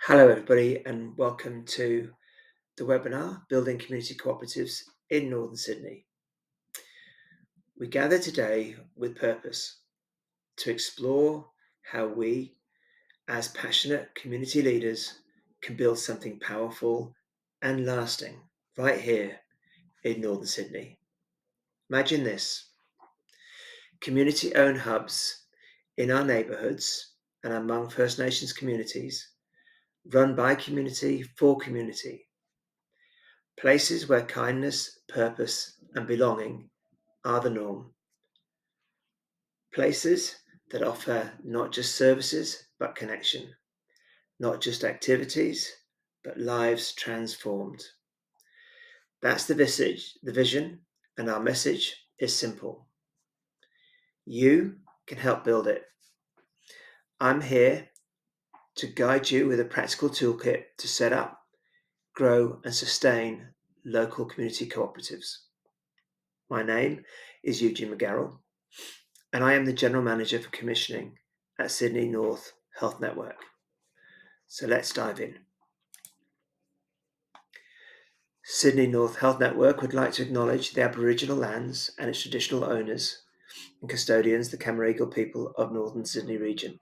Hello, everybody, and welcome to the webinar Building Community Cooperatives in Northern Sydney. We gather today with purpose to explore how we, as passionate community leaders, can build something powerful and lasting right here in Northern Sydney. Imagine this: community-owned hubs in our neighbourhoods and among First Nations communities, run by community for community. Places where kindness, purpose, and belonging are the norm. Places that offer not just services, but connection. Not just activities, but lives transformed. That's the vision, and our message is simple. You can help build it. I'm here to guide you with a practical toolkit to set up, grow, and sustain local community cooperatives. My name is Eugene McGarrell, and I am the General Manager for Commissioning at Sydney North Health Network. So let's dive in. Sydney North Health Network would like to acknowledge the Aboriginal lands and its traditional owners and custodians, the Camaragal people of Northern Sydney region.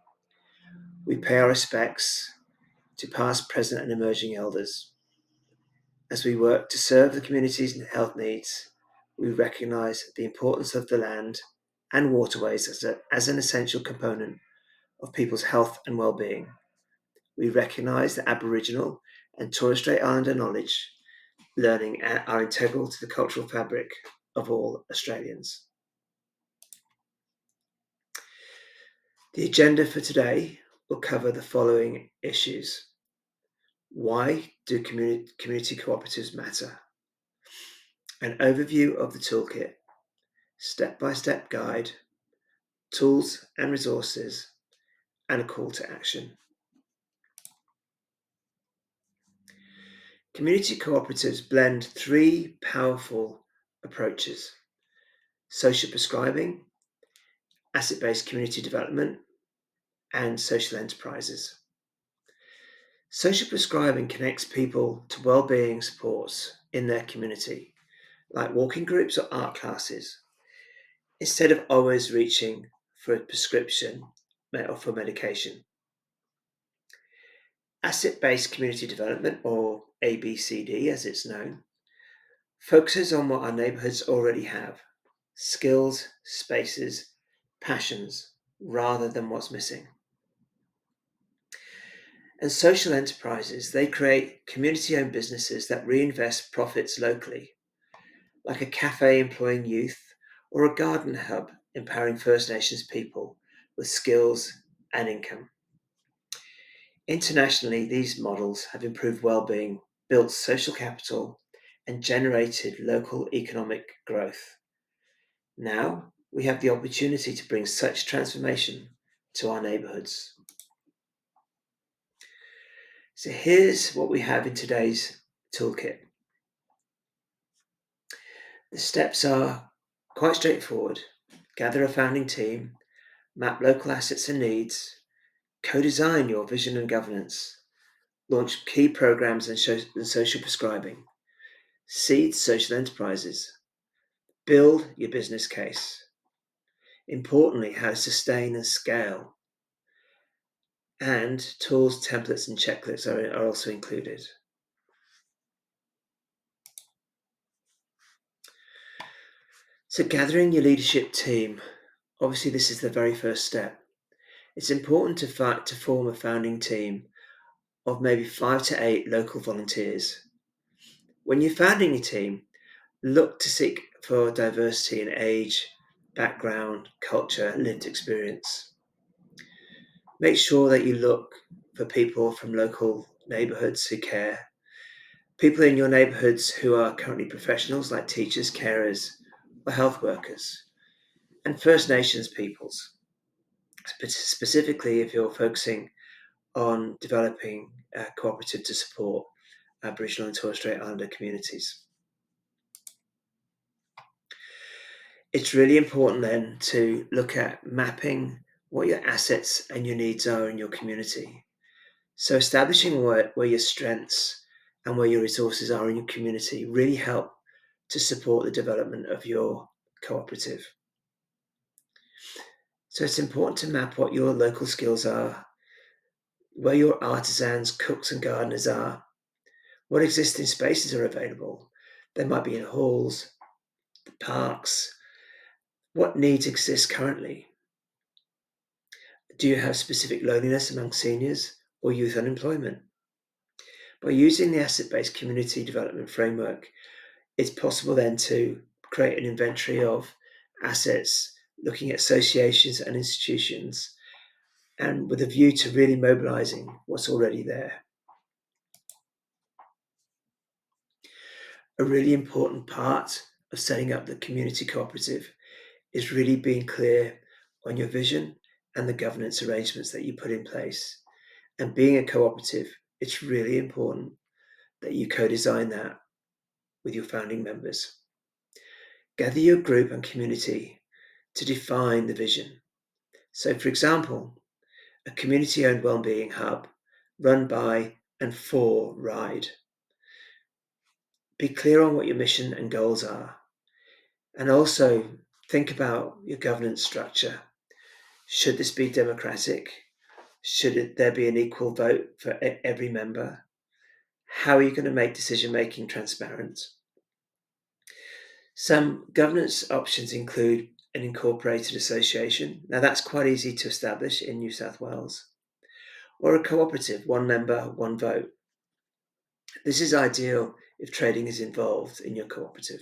We pay our respects to past, present, and emerging elders. As we work to serve the community's health needs, we recognise the importance of the land and waterways as an essential component of people's health and well-being. We recognise that Aboriginal and Torres Strait Islander knowledge, learning are integral to the cultural fabric of all Australians. The agenda for today will cover the following issues. Why do community cooperatives matter? An overview of the toolkit, step-by-step guide, tools and resources, and a call to action. Community cooperatives blend three powerful approaches: social prescribing, asset-based community development, and social enterprises. Social prescribing connects people to well-being supports in their community, like walking groups or art classes, instead of always reaching for a prescription or for medication. Asset-based community development, or ABCD as it's known, focuses on what our neighbourhoods already have: skills, spaces, passions, rather than what's missing. And social enterprises, they create community-owned businesses that reinvest profits locally, like a cafe employing youth or a garden hub empowering First Nations people with skills and income. Internationally, these models have improved well-being, built social capital, and generated local economic growth. Now, we have the opportunity to bring such transformation to our neighbourhoods. So here's what we have in today's toolkit. The steps are quite straightforward. Gather a founding team, map local assets and needs, co-design your vision and governance, launch key programs and social prescribing, seed social enterprises, build your business case. Importantly, how to sustain and scale. And tools, templates, and checklists are also included. So gathering your leadership team, obviously this is the very first step. It's important to form a founding team of maybe 5 to 8 local volunteers. When you're founding a team, look to seek for diversity in age, background, culture, and lived experience. Make sure that you look for people from local neighbourhoods who care, people in your neighbourhoods who are currently professionals like teachers, carers, or health workers, and First Nations peoples, specifically if you're focusing on developing a cooperative to support Aboriginal and Torres Strait Islander communities. It's really important then to look at mapping what your assets and your needs are in your community. So establishing where your strengths and where your resources are in your community really help to support the development of your cooperative. So it's important to map what your local skills are, where your artisans, cooks, and gardeners are, what existing spaces are available. They might be in halls, parks. What needs exist currently? Do you have specific loneliness among seniors or youth unemployment? By using the asset-based community development framework, it's possible then to create an inventory of assets, looking at associations and institutions, and with a view to really mobilizing what's already there. A really important part of setting up the community cooperative is really being clear on your vision and the governance arrangements that you put in place. And being a cooperative, it's really important that you co-design that with your founding members. Gather your group and community to define the vision. So, for example, a community-owned wellbeing hub run by and for RIDE. Be clear on what your mission and goals are, and also think about your governance structure. Should this be democratic? Should there be an equal vote for every member? How are you going to make decision making transparent? Some governance options include an incorporated association. Now, that's quite easy to establish in New South Wales. Or a cooperative, one member, one vote. This is ideal if trading is involved in your cooperative.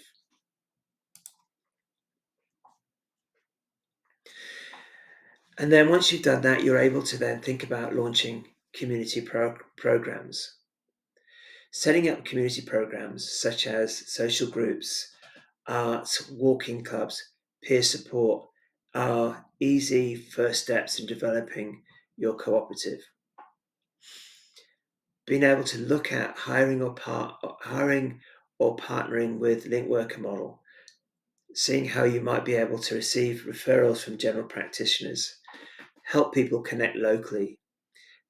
And then once you've done that, you're able to then think about launching community programs. Setting up community programs such as social groups, arts, walking clubs, peer support are easy first steps in developing your cooperative. Being able to look at hiring or partnering with link worker model, seeing how you might be able to receive referrals from general practitioners, help people connect locally.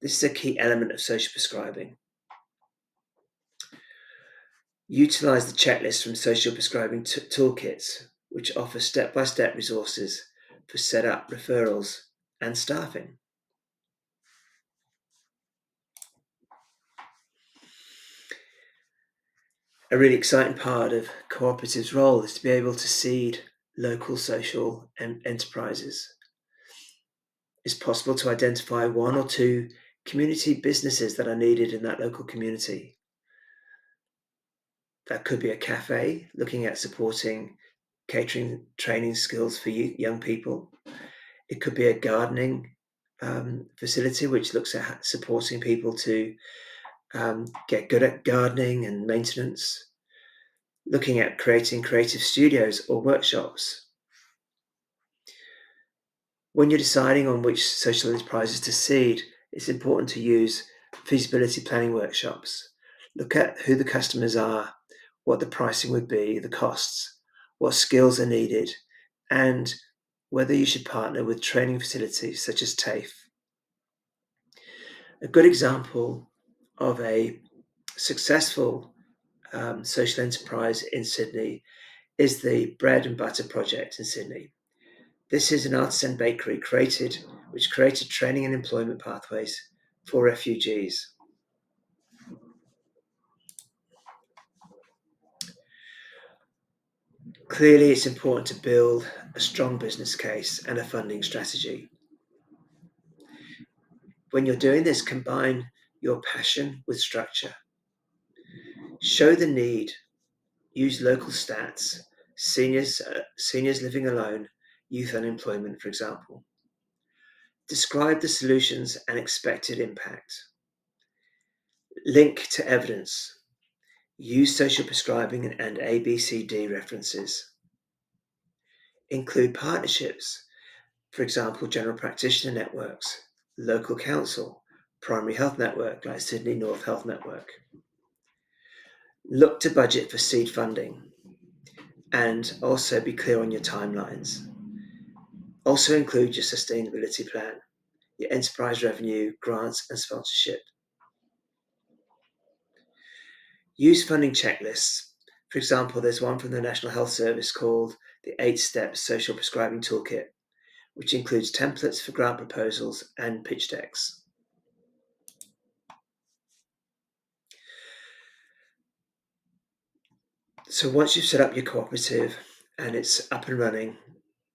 This is a key element of social prescribing. Utilize the checklist from social prescribing toolkits, which offer step-by-step resources for setup, referrals, and staffing. A really exciting part of cooperatives' role is to be able to seed local social enterprises. It's possible to identify one or two community businesses that are needed in that local community. That could be a cafe looking at supporting catering training skills for young people. It could be a gardening facility which looks at supporting people to get good at gardening and maintenance. Looking at creating creative studios or workshops. When you're deciding on which social enterprises to seed, it's important to use feasibility planning workshops. Look at who the customers are, what the pricing would be, the costs, what skills are needed, and whether you should partner with training facilities such as TAFE. A good example of a successful social enterprise in Sydney is the Bread and Butter Project in Sydney. This is an artisan bakery which created training and employment pathways for refugees. Clearly, it's important to build a strong business case and a funding strategy. When you're doing this, combine your passion with structure. Show the need. Use local stats, seniors living alone, youth unemployment, for example. Describe the solutions and expected impact. Link to evidence. Use social prescribing and ABCD references. Include partnerships, for example, general practitioner networks, local council, primary health network like Sydney North Health Network. Look to budget for seed funding and also be clear on your timelines. Also include your sustainability plan, your enterprise revenue, grants and sponsorship. Use funding checklists. For example, there's one from the National Health Service called the 8-Step Social Prescribing Toolkit, which includes templates for grant proposals and pitch decks. So once you've set up your cooperative and it's up and running,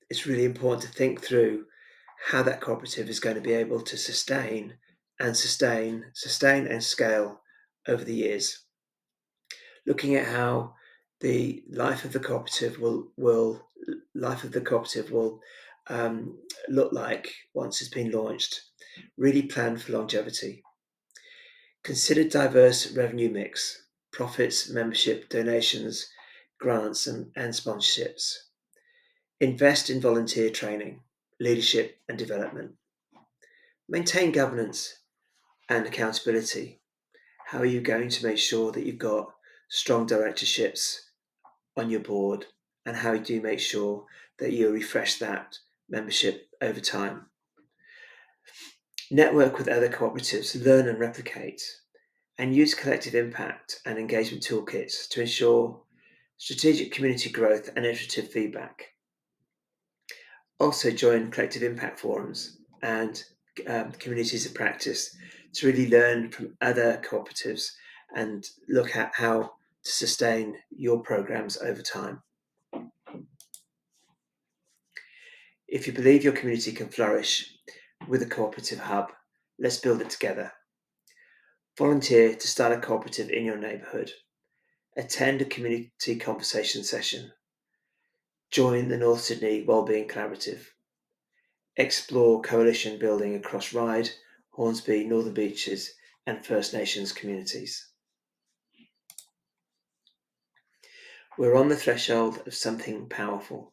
it's really important to think through how that cooperative is going to be able to sustain and scale over the years. Looking at how the life of the cooperative will look like once it's been launched. Really plan for longevity. Consider diverse revenue mix: profits, membership, donations, grants, and sponsorships. Invest in volunteer training, leadership, and development. Maintain governance and accountability. How are you going to make sure that you've got strong directorships on your board, and how do you make sure that you refresh that membership over time? Network with other cooperatives, learn and replicate, and use collective impact and engagement toolkits to ensure strategic community growth and iterative feedback. Also join collective impact forums and communities of practice to really learn from other cooperatives and look at how to sustain your programs over time. If you believe your community can flourish with a cooperative hub, let's build it together. Volunteer to start a cooperative in your neighbourhood. Attend a community conversation session. Join the North Sydney Wellbeing Collaborative. Explore coalition building across Ryde, Hornsby, Northern Beaches, and First Nations communities. We're on the threshold of something powerful.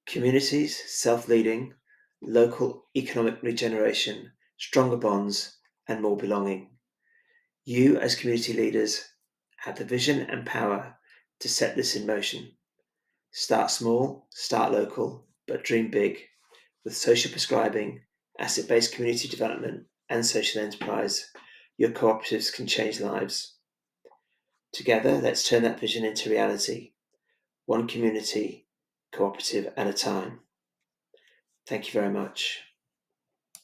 Communities, self-leading, local economic regeneration, stronger bonds, and more belonging. You, as community leaders, have the vision and power to set this in motion. Start small, start local, but dream big. With social prescribing, asset-based community development, and social enterprise, your cooperatives can change lives. Together, let's turn that vision into reality, one community cooperative at a time. Thank you very much.